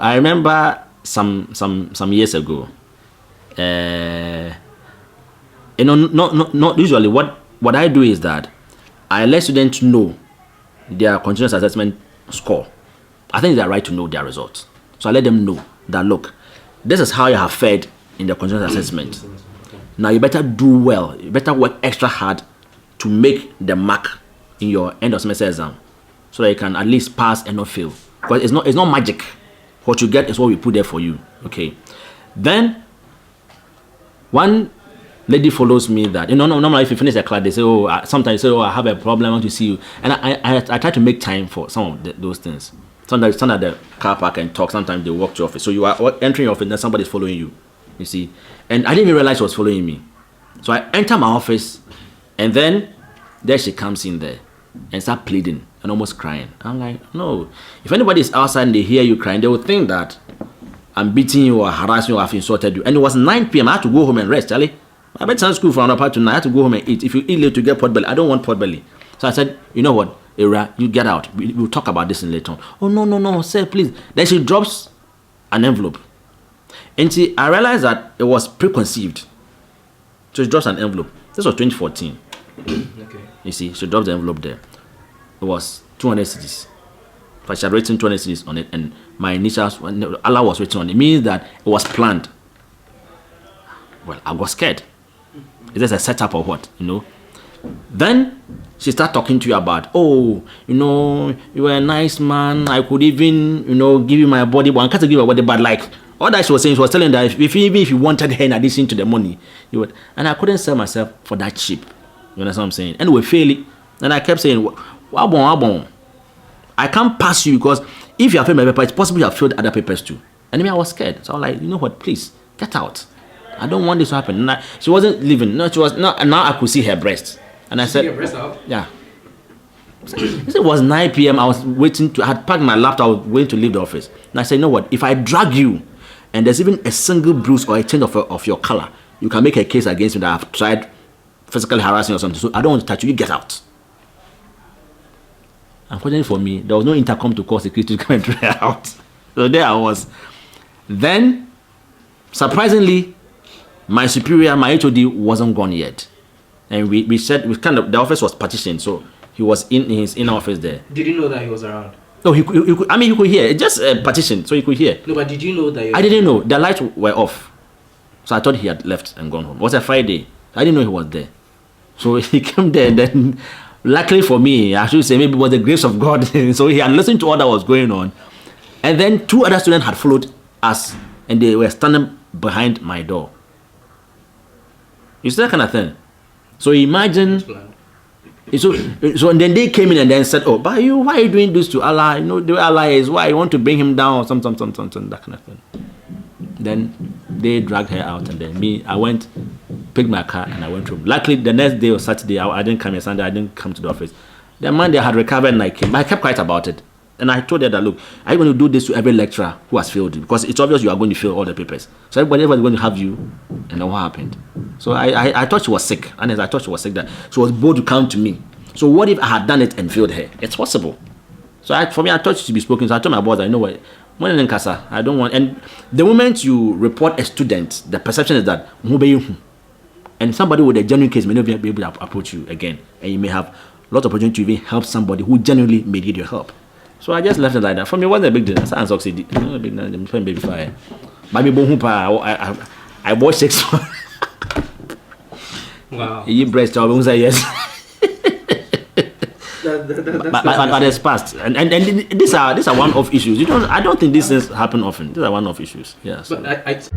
I remember some years ago. Not usually. What I do is that I let students know their continuous assessment score. I think they're right to know their results. So I let them know that, look, this is how you have fared in the continuous assessment. Now you better do well. You better work extra hard to make the mark in your end of semester exam, so that you can at least pass and not fail. Because it's not magic. What you get is what we put there for you. Okay. Then one lady follows me that, normally if you finish a class, they say, sometimes they say, I have a problem, I want to see you. And I try to make time for some of those things. Sometimes stand at the car park and talk. Sometimes they walk to your office. So you are entering your office and somebody's following you. You see. And I didn't even realize she was following me. So I enter my office, and then there she comes in there and start pleading and almost crying. I'm like, no. If anybody is outside and they hear you crying, they will think that I'm beating you or harassing you or I've insulted you. And it was 9 p.m. I had to go home and rest, Charlie. I went to school for another part tonight. I had to go home and eat. If you eat late, you get pot belly. I don't want pot belly. So I said, you know what, Era, you get out. We'll talk about this in later on. Oh, no, sir, please. Then she drops an envelope. And I realized that it was preconceived. So she drops an envelope. This was 2014. Okay. You see, she dropped the envelope there. It was 200 cedis. But she had written 200 cedis on it, and my initials, Allah was written on it. It means that it was planned. Well, I got scared. Is this a setup or what? Then she started talking to you about, you were a nice man. I could even, give you my body. Well, I can't give you my body, but like, all that she was saying, she was telling that if you wanted her in addition to the money, you would. And I couldn't sell myself for that cheap. You understand what I'm saying? Anyway, failing. And I kept saying, wabon. I can't pass you because if you have failed my paper, it's possible you have failed other papers too. And I was scared. So I was like, you know what, please, get out. I don't want this to happen. She wasn't leaving. No, she was not. And now I could see her breast. And I said, see her breast out? Yeah. It was 9 p.m. I was waiting I had packed my laptop. I was waiting to leave the office. And I said, you know what? If I drag you and there's even a single bruise or a change of your color, you can make a case against me that I've tried physically harassing or something. So I don't want to touch you. You get out. Unfortunately for me, there was no intercom to call security to come and try out. So there I was. Then, surprisingly, my superior, my HOD, wasn't gone yet. And we said, the office was partitioned, so he was in his inner office there. Did you know that he was around? No, he could hear. It just partitioned, so he could hear. No, but did you know that? I didn't know. The lights were off. So I thought he had left and gone home. It was a Friday. I didn't know he was there. So he came there, and then, luckily for me, I should say maybe it was the grace of God. So he had listened to all that was going on. And then 2 other students had followed us, and they were standing behind my door. You see that kind of thing? So imagine. So and then they came in and then said, but why are you doing this to Allah? The way Allah is, why you want to bring him down or something, that kind of thing. Then they dragged her out, and then I went, picked my car, and I went home. Luckily, the next day or Saturday, I didn't come here. Sunday, I didn't come to the office. The Monday, I had recovered and I came. But I kept quiet about it. And I told her that, look, are you going to do this to every lecturer who has failed you? Because it's obvious you are going to fail all the papers. So everybody is going to have you. And then what happened? So I thought she was sick. And I thought she was sick, that she was bold to come to me. So what if I had done it and failed her? It's possible. So for me, I thought she should be spoken. So I told my boss, I know what, when in Casa, I don't want. And the moment you report a student, the perception is that, and somebody with a genuine case may not be able to approach you again. And you may have a lot of opportunity to even help somebody who genuinely may need your help. So I just left it like that. For me, it wasn't a big deal. I succeeded. Not a big deal. Baby fire. I bought 6. Wow. You breast job. I say yes. But it's past. And these are one-off issues. I don't think these things happen often. These are one-off issues. Yeah. So. But